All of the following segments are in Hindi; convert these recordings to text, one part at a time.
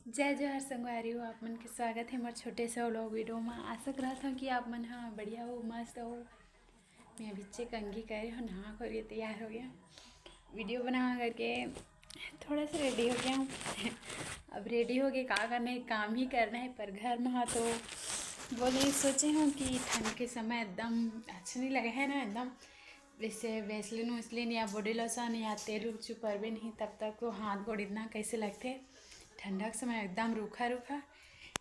जय जोहार संगवारी हो। आप मन के स्वागत है हमारे छोटे से व्लॉग वीडियो में। आशा करत हूँ कि आप मन हाँ बढ़िया हो, मस्त हो। मैं अभी कंघी करे हो, नहा कर तैयार हो गया, वीडियो बना करके थोड़ा सा रेडी हो गया हूँ। अब रेडी हो गए, क्या करना है, काम ही करना है। पर घर में हाँ तो बोले सोचे हूँ कि ठंड के समय एकदम अच्छा नहीं लगे है ना, एकदम वैसे वैसलिन वैसलिन या बॉडी लोशन या तेल उल चुपरबे नहीं, तब तक तो हाथ गोड़ इतना कैसे लगते। ठंडा के समय एकदम रूखा रूखा,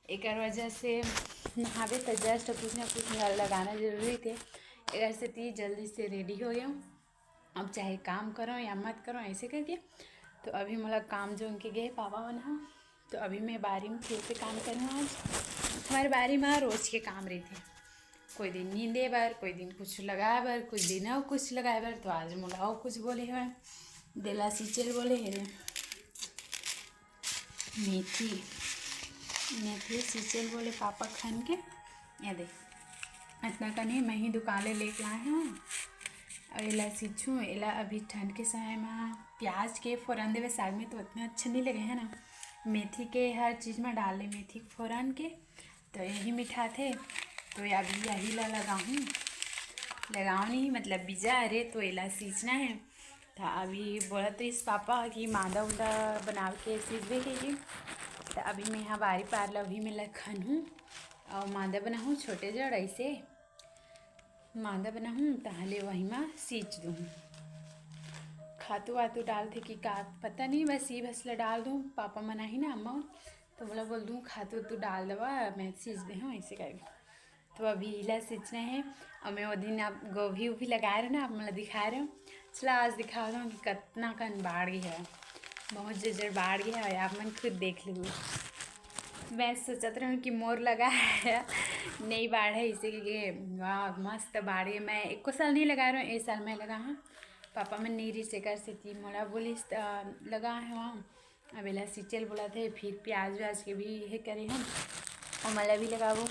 एक वजह से नहावे तो जस्ट कुछ ना कुछ लगाना जरूरी थे। एक से ती जल्दी से रेडी हो गया हूँ। अब चाहे काम करो या मत करो ऐसे करके। तो अभी मतलब काम जो उनके गए पापा बना, तो अभी मैं बारी में फिर से काम करूँ। आज हमारे बारी में रोज़ के काम रही थे, कोई दिन नींदे बार, कोई दिन कुछ लगाए बार, कुछ दिन और कुछ लगाए बार। तो आज मुलाओ कुछ बोले हैं, देला सीचल बोले है, मेथी मेथी सीचल बोले पापा खान के। ये देख इतना का नहीं, मैं ही दुकान लेके आए हूँ। और इला सींचूँ इला अभी ठंड के समय में प्याज के फ़ौरन देवे साग में तो उतना अच्छे नहीं लगे है ना। मेथी के हर चीज़ में डाल ले मेथी फ़ौरन के, तो यही मीठा थे। तो अभी यही ला लगाओ नहीं मतलब बीजा अरे तो इला सींचना है। तो अभी बोला तो इस पापा कि मादा उदा बना के सींच देगी। तो अभी मैं यहाँ बारी पार लभी में लखन हूँ और मादा बनाऊँ छोटे जड़ ऐसे मादा बनाऊँ ताहले वहीं में सींच दूँ। खातू वातू डाल थे कि का पता नहीं, बस ये भसला डाल दूँ। पापा मना ही ना अम्मा, तो बोला बोल दूँ खातू तू डाल दवा मैं सींच दे हूँ ऐसे कर। तो अभी इला सींचना है। और मैं वो दिन आप गोभी वोभी लगा रहे हो ना, आप मतलब दिखा रहे हो। चलो आज दिखा दूँ कि कितना कन बाढ़ गया है, बहुत जर्जर बाढ़ गया है। आप मन खुद देख लो। मैं सोचत रहा हूँ कि मोर लगा है नहीं बाढ़ है इसे कि वाह मस्त बाढ़ है। मैं एक को साल नहीं लगा रहा हूँ, एक साल मैं लगा हूँ। पापा मैं नीरी से कर से थी मोला बोलिस लगा है वहाँ। अब एला सींचल बोला थे, फिर प्याज व्याज के भी ये करे हम और मला भी लगावो।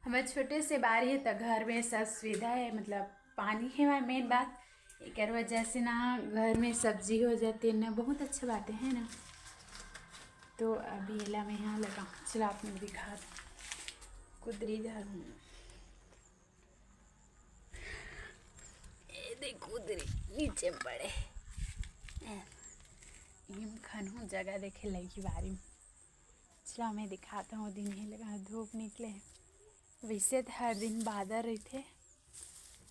हमारे छोटे से बारी है तो घर में सब सुविधा है, मतलब पानी है वहाँ मेन बात। एक वजह से ना घर में सब्जी हो जाती है ना, बहुत अच्छे बातें हैं ना। तो अभी एला मैं यहाँ लगा, चला आपने दिखा कुदरी जा रहा हूँ। ये देख कुदरी नीचे पड़े हिम खन हूँ, जगह देखे लगी बारी में। चला मैं दिखाता हूँ। दिन ही लगा धूप निकले, वैसे तो हर दिन बादल रही थे,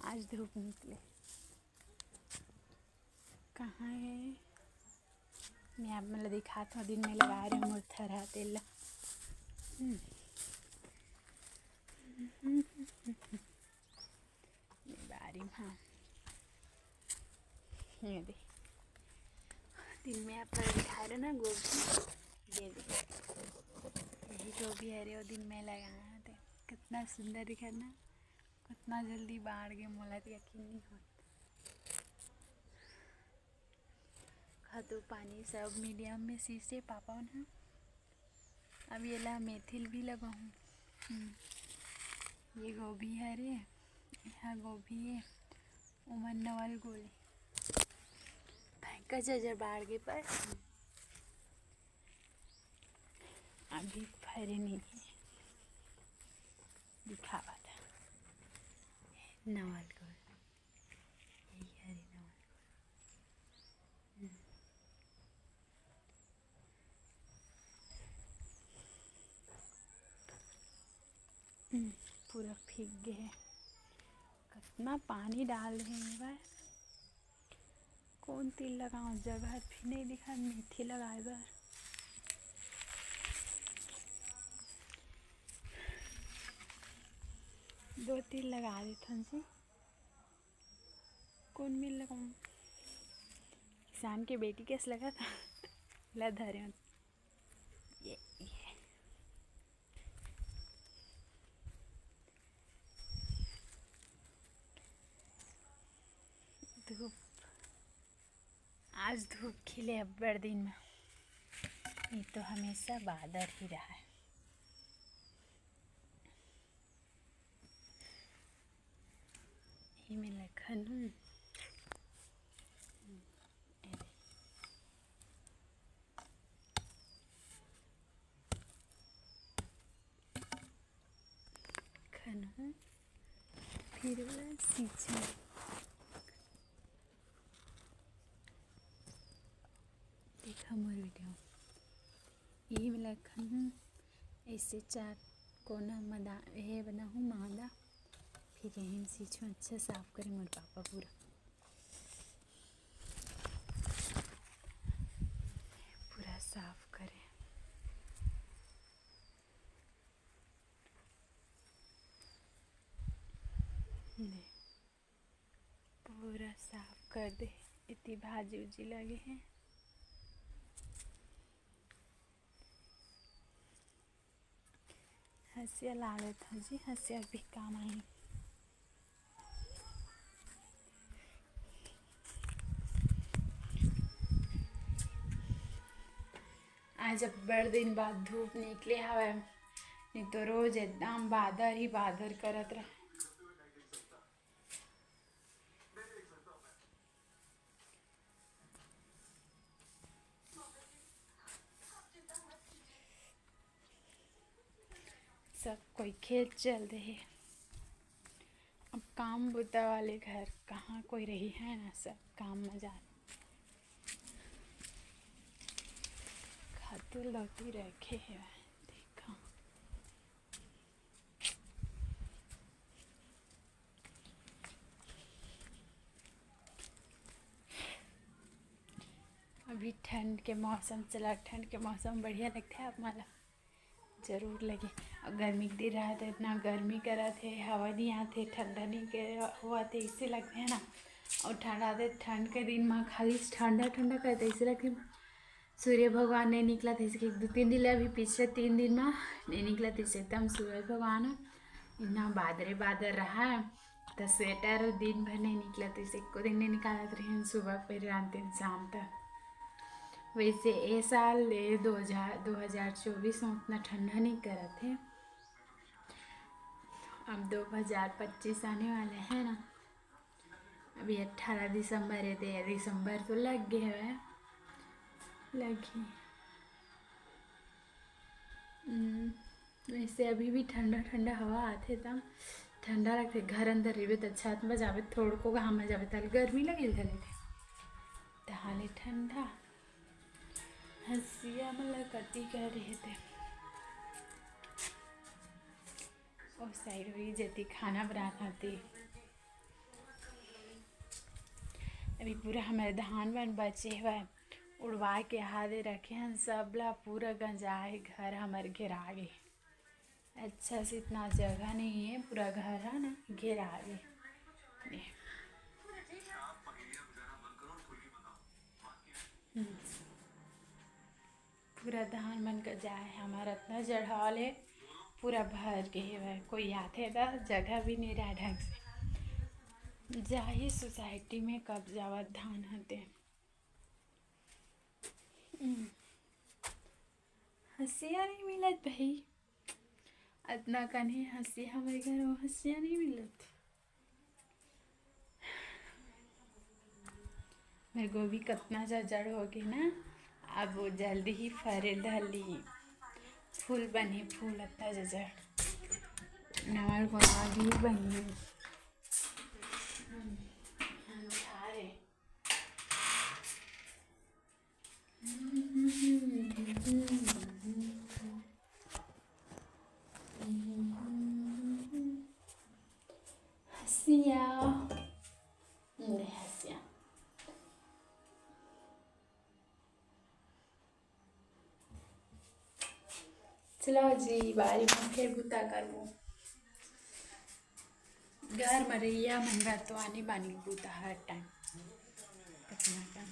आज धूप निकले। कहाँ है, मैं आप मतलब दिखाता हूँ। दिन में लगा रही हूँ मुर्थरा तेल। बारी में हाँ ये दे, दिन में आप दिखा रहे ना गोभी, ये दे यही गोभी है रे। वो दिन में लगाया थे, कितना सुंदर दिखा ना, कितना जल्दी बाढ़ गए, मोला तो यकीन नहीं हो। खातू पानी सब मीडियम में सींचे पापा ने। अब ये ला मेथिल भी लगाऊँ। ये गोभी है रे, यहाँ गोभी है, उमर नवल गोली भयंकर जजर बाढ़ गए। पर अभी फरे नहीं है, दिखावा था नवल गोल, यही है रे नवल गोल। पूरा भीग गए है, कितना पानी डाल रहे हैं बार। कौन तिल लगाऊँ, जगह भी नहीं दिखा। मेथी लगाए बार, दो तिल लगा देते जी। कौन मिल लगाऊँ, किसान के बेटी कैसे लगा था ला धरे ये धूप, आज धूप खिले अब्बड़ दिन में। ये तो हमेशा बादल ही रहा है। ये मैं लखन हूँ। धन फिर वाला सींचे देखा मोर वीडियो यही वाला खन ऐसे चार कोना मदा ये बना हूँ मादा फिर यहीं सींचूँ अच्छा साफ करें मोर पापा पूरा पूरा साफ करें दे पूरा साफ कर दे इतनी भाजी उजी लगे हैं हंसिया ला लेता जी हंसिया भी काम आई आज अब बड़े दिन बाद धूप निकले हवा नहीं तो रोज एकदम बादर ही बादर करत रहे सब कोई खेत चल रहे अब काम बुता वाले घर कहाँ कोई रही है ना सब काम में जा खाते लौटी रखे है देखा अभी ठंड के मौसम चला ठंड के मौसम बढ़िया लगता है अब मला ज़रूर लगे और गर्मी के दिन रहा तो इतना गर्मी करा थे हवा नहीं आते ठंडा नहीं के हुआ थे इससे लगते हैं ना और ठंडा आते ठंड के दिन में खाली ठंडा ठंडा करते इससे लगते सूर्य भगवान नहीं निकला था इसके 2-3 दिन अभी पिछले 3 दिन में नहीं निकला था इससे एकदम सूर्य भगवान इतना बादरे बादर रहा तो स्वेटर दिन भर नहीं निकला था इसे को दिन नहीं निकाला था सुबह फिर अंतिम शाम तक वैसे ये साल 2024 में उतना ठंडा नहीं करा थे अब 2025 आने वाले हैं ना अभी 18 दिसंबर है 13 दिसंबर तो लग गए है लगी वैसे अभी भी ठंडा ठंडा हवा आते तब ठंडा लगते घर अंदर रही तो अच्छा में जावे थोड़ को घाम में जावे ताले गर्मी लगे धरे थे हाले ठंडा हंसिया मतलब कति कर रहे थे और साइड हुई जती खाना बनाना थी अभी पूरा हमारे धान बन बचे हुआ है उड़वा के हाथे रखे हैं सबला पूरा गंजाए घर हमारे घेरा गए अच्छा से इतना जगह नहीं है पूरा घर है ना घेरा गए पूरा धान बन कर जाए हमारा इतना जड़ाल है पूरा भर के है कोई आते था जगह भी नहीं रहा ढंग से जाही सोसाइटी में कब जावत धान हते हंसिया नहीं मिलत भाई इतना कने हंसी हमारे घर में हंसिया नहीं मिलत मेरे गोभी कितना सा जड़ हो गई ना अब वो जल्दी ही फरे ढली फूल बने फूल अपना जड़ नवर गोला भी बनी हंसिया हंसिया चलो जी बारी में फिर बुता करबो घर में रहिया मन रहा तो आनी बानी बुता हर टाइम कितना का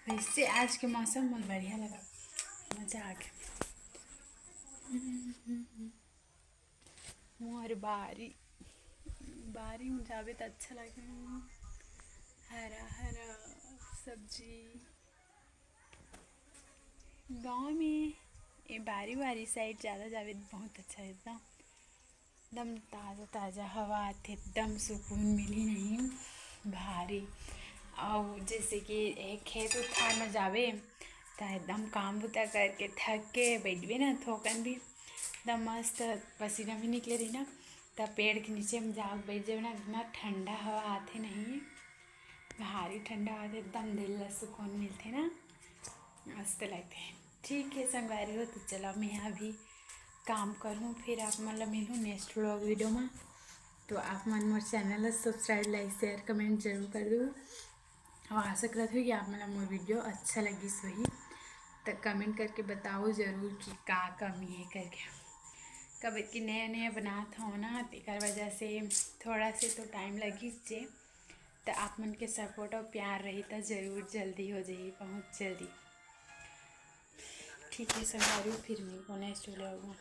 वैसे आज के मौसम बहुत बढ़िया लगा मज़ा आ गया मोर बारी बारी में जावे तो अच्छा लगे हरा हरा सब्जी गांव में ये बारी बारी साइड ज़्यादा जावे बहुत अच्छा है एकदम एकदम ताज़ा ताज़ा हवा आथे, एकदम सुकून मिली नहीं भारी। और जैसे कि एक खेत उत खार में जावे तो एकदम काम बुता करके थक के बैठबे ना थोकन भी एकदम मस्त पसीना भी निकले रही ना, तब पेड़ के नीचे में जाके बैठ जाए ना, इतना ठंडा हवा आते नहीं, भारी ठंडा आते, एकदम दिल ला सुकून मिलते ना, मस्त लगते। ठीक है संगवारी हो, तो चलो मैं अभी काम करूँ, फिर आप मतलब मिलूँ नेक्स्ट व्लॉग वीडियो में। तो आप मन मोर channel subscribe like share comment जरूर कर दो, और आशा करत हो कि आप मतलब मोर वीडियो अच्छा लगिस होही, तो कमेंट करके बताओ ज़रूर कि का कमी है करके। कब कि नया नया बनात हो ना, तेकर वजह से थोड़ा से तो टाइम लगिस जे, तो आप मन के सपोर्ट और प्यार रही तो ज़रूर जल्दी हो जाइए, बहुत जल्दी। ठीक है संगवारी, फिर मिलूँ नेक्स्ट व्लॉग में।